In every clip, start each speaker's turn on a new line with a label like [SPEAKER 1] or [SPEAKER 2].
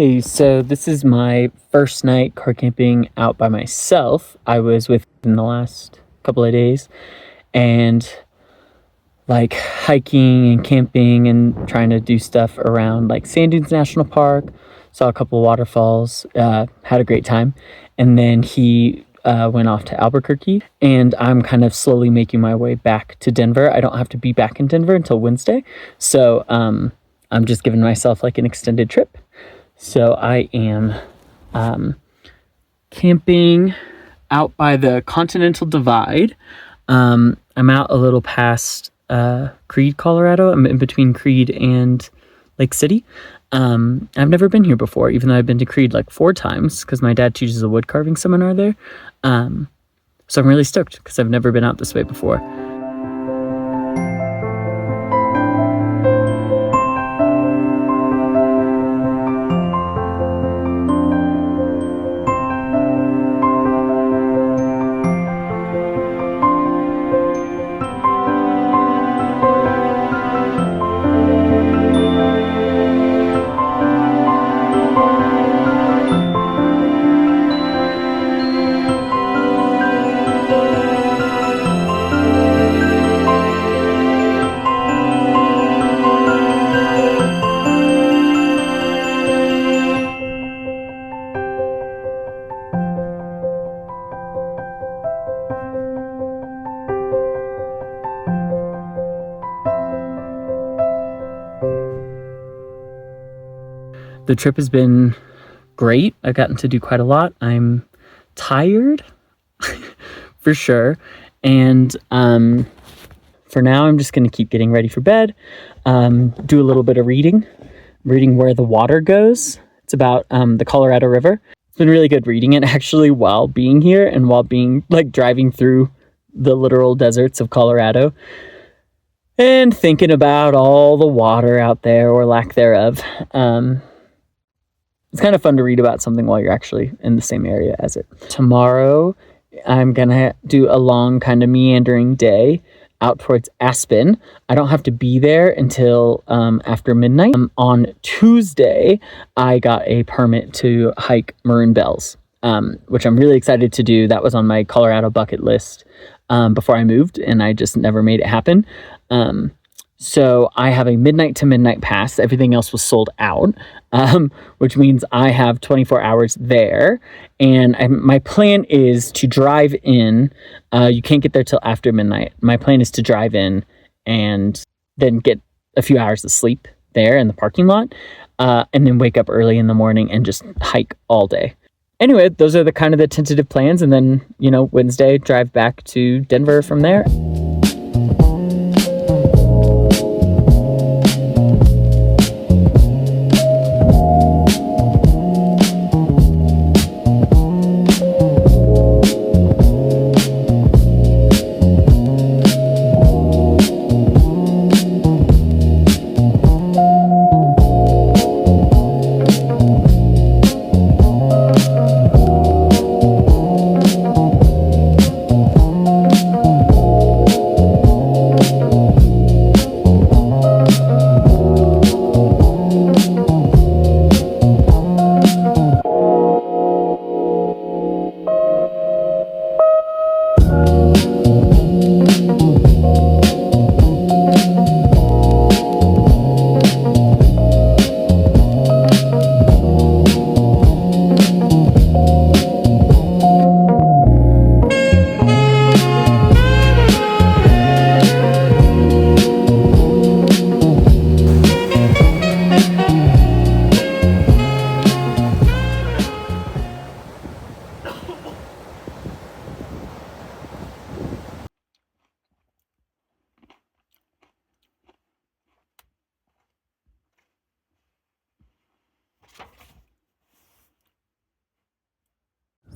[SPEAKER 1] Hey, so this is my first night car camping out by myself. I was with in the last couple of days and like hiking and camping and trying to do stuff around like Sand Dunes National Park. Saw a couple waterfalls, had a great time. And then he went off to Albuquerque and I'm kind of slowly making my way back to Denver. I don't have to be back in Denver until Wednesday. So I'm just giving myself like an extended trip. So I am camping out by the Continental Divide. I'm out a little past Creed, Colorado. I'm in between Creed and Lake City. I've never been here before, even though I've been to Creed like 4 times because my dad teaches a wood carving seminar there. So I'm really stoked because I've never been out this way before. The trip has been great. I've gotten to do quite a lot. I'm tired for sure. And for now, I'm just going to keep getting ready for bed, do a little bit of reading Where the Water Goes. It's about the Colorado River. It's been really good reading it actually while being here and while being like driving through the literal deserts of Colorado and thinking about all the water out there or lack thereof. It's kind of fun to read about something while you're actually in the same area as it. Tomorrow, I'm going to do a long kind of meandering day out towards Aspen. I don't have to be there until after midnight. On Tuesday, I got a permit to hike Maroon, which I'm really excited to do. That was on my Colorado bucket list before I moved, and I just never made it happen. So I have a midnight to midnight pass. Everything else was sold out, which means I have 24 hours there. And my plan is to drive in. You can't get there till after midnight. My plan is to drive in and then get a few hours of sleep there in the parking lot, and then wake up early in the morning and just hike all day. Anyway, those are the kind of the tentative plans. And then, Wednesday, drive back to Denver from there.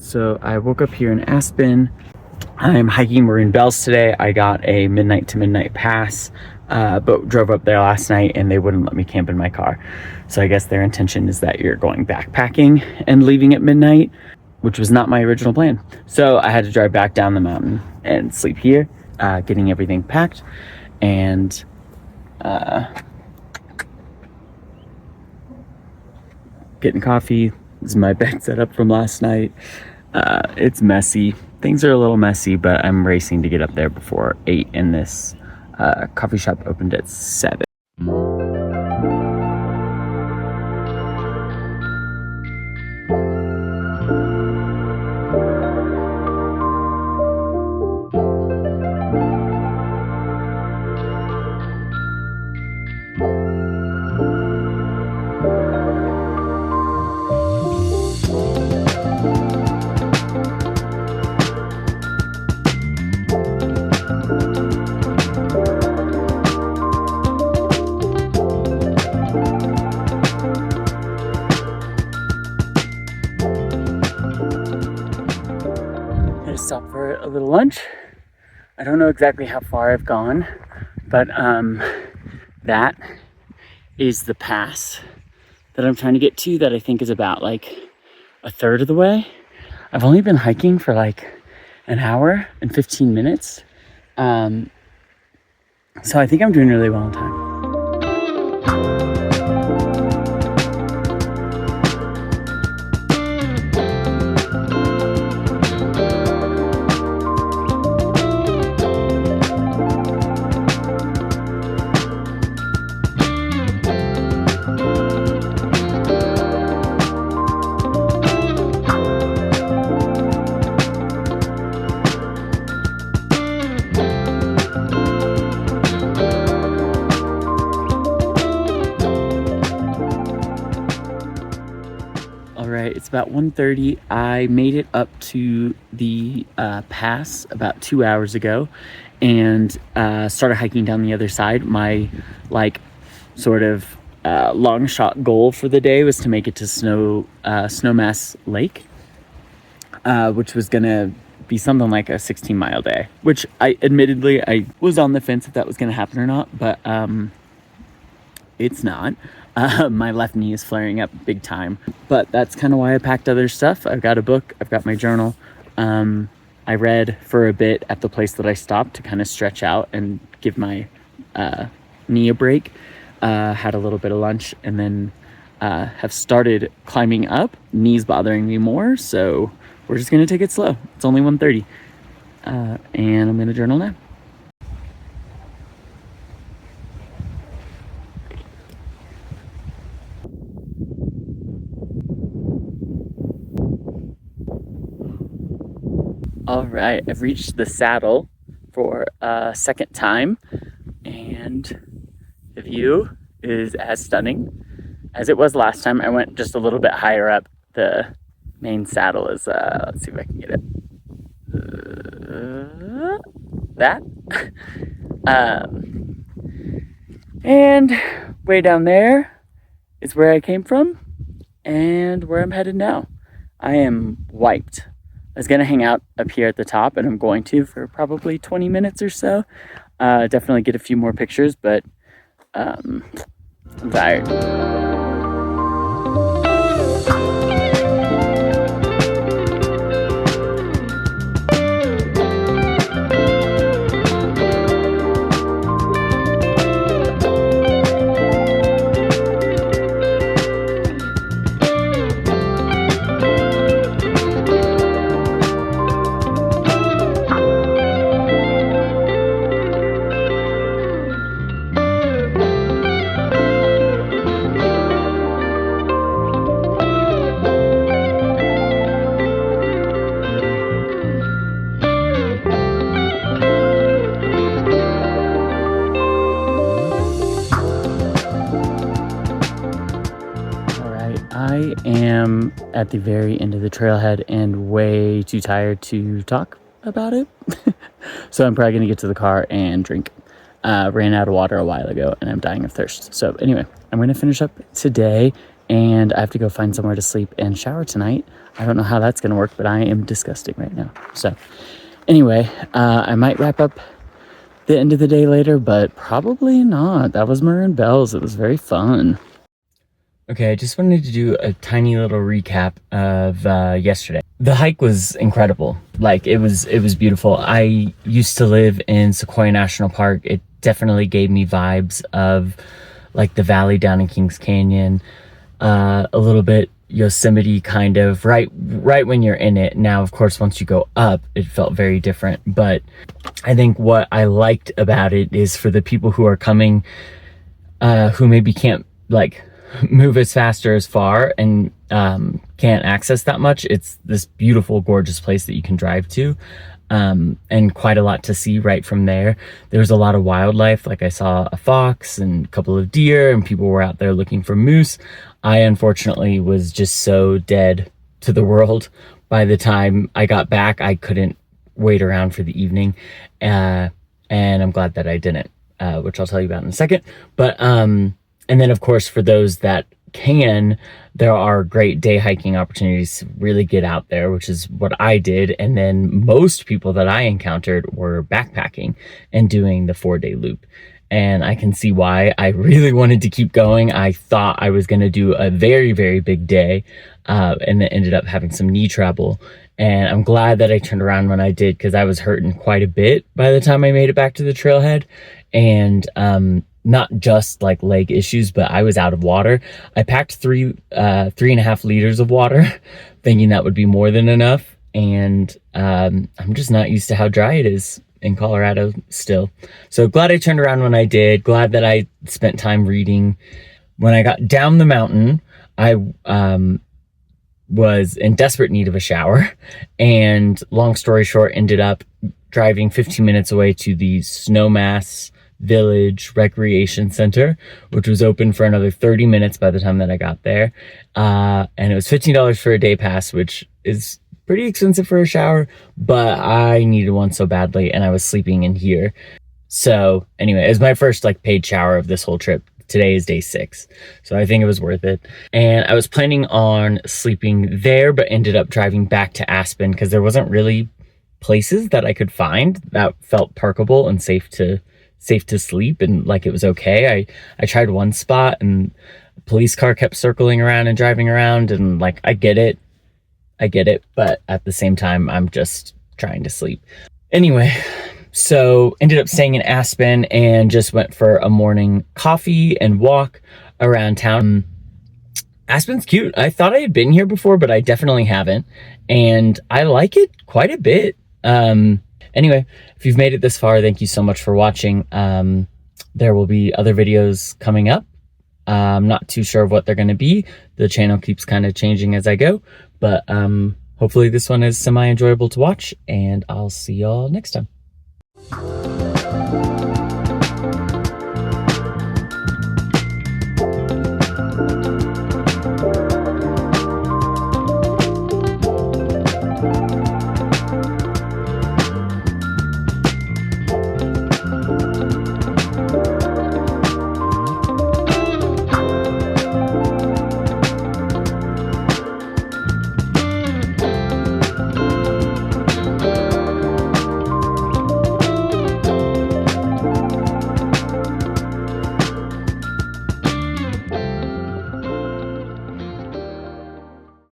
[SPEAKER 1] So I woke up here in Aspen. I'm hiking Maroon today. I got a midnight to midnight pass, but drove up there last night and they wouldn't let me camp in my car. So I guess their intention is that you're going backpacking and leaving at midnight, which was not my original plan. So I had to drive back down the mountain and sleep here, getting everything packed. And getting coffee. This is my bed setup from last night. It's messy. Things are a little messy, but I'm racing to get up there before 8, and this coffee shop opened at 7. Stop for a little lunch. I don't know exactly how far I've gone, but that is the pass that I'm trying to get to, that I think is about like a third of the way. I've only been hiking for like an hour and 15 minutes. So I think I'm doing really well in time. It's about 1:30. I made it up to the pass about 2 hours ago and started hiking down the other side. My sort of long shot goal for the day was to make it to Snowmass Lake, which was gonna be something like a 16-mile day, which I was on the fence if that was gonna happen or not, but it's not. My left knee is flaring up big time, but that's kind of why I packed other stuff. I've got a book, I've got my journal. I read for a bit at the place that I stopped to kind of stretch out and give my knee a break. Had a little bit of lunch, and then have started climbing up. Knee's bothering me more, so we're just gonna take it slow. It's only 1:30, and I'm gonna journal now. All right, I've reached the saddle for a second time, and the view is as stunning as it was last time. I went just a little bit higher up. The main saddle is, let's see if I can get it. That. And way down there is where I came from and where I'm headed now. I am wiped. I was gonna hang out up here at the top, and I'm going to for probably 20 minutes or so. Definitely get a few more pictures, but I'm tired. I am at the very end of the trailhead and way too tired to talk about it. So I'm probably going to get to the car and drink. Ran out of water a while ago and I'm dying of thirst. So anyway, I'm going to finish up today, and I have to go find somewhere to sleep and shower tonight. I don't know how that's going to work, but I am disgusting right now. So anyway, I might wrap up the end of the day later, but probably not. That was Maroon Bells. It was very fun. Okay, I just wanted to do a tiny little recap of yesterday. The hike was incredible. Like, it was beautiful. I used to live in Sequoia National Park. It definitely gave me vibes of like the valley down in Kings Canyon, a little bit Yosemite kind of right when you're in it. Now, of course, once you go up, it felt very different. But I think what I liked about it is for the people who are coming, who maybe can't like move as fast or as far and can't access that much, it's this beautiful, gorgeous place that you can drive to. And quite a lot to see right from there. There's a lot of wildlife. Like I saw a fox and a couple of deer, and people were out there looking for moose. I unfortunately was just so dead to the world by the time I got back. I couldn't wait around for the evening, and I'm glad that I didn't, which I'll tell you about in a second. But and then of course for those that can, there are great day hiking opportunities to really get out there, which is what I did. And then most people that I encountered were backpacking and doing the 4-day loop. And I can see why. I really wanted to keep going. I thought I was going to do a very, very big day, and then ended up having some knee trouble. And I'm glad that I turned around when I did, because I was hurting quite a bit by the time I made it back to the trailhead. And not just like leg issues, but I was out of water. I packed 3.5 liters of water, thinking that would be more than enough. And I'm just not used to how dry it is in Colorado still. So glad I turned around when I did. Glad that I spent time reading. When I got down the mountain, I was in desperate need of a shower. And long story short, ended up driving 15 minutes away to the Snowmass Village Recreation Center, which was open for another 30 minutes by the time that I got there. And it was $15 for a day pass, which is pretty expensive for a shower, but I needed one so badly, and I was sleeping in here. So anyway, it was my first like paid shower of this whole trip. Today is day 6, so I think it was worth it. And I was planning on sleeping there, but ended up driving back to Aspen because there wasn't really places that I could find that felt parkable and safe to sleep, and like it was okay. I tried one spot, and a police car kept circling around and driving around, and like I get it, but at the same time I'm just trying to sleep. Anyway, so ended up staying in Aspen and just went for a morning coffee and walk around town. Aspen's cute. I thought I had been here before, but I definitely haven't, and I like it quite a bit. Anyway, if you've made it this far, thank you so much for watching. There will be other videos coming up. I'm not too sure of what they're going to be. The channel keeps kind of changing as I go, but hopefully this one is semi-enjoyable to watch, and I'll see y'all next time.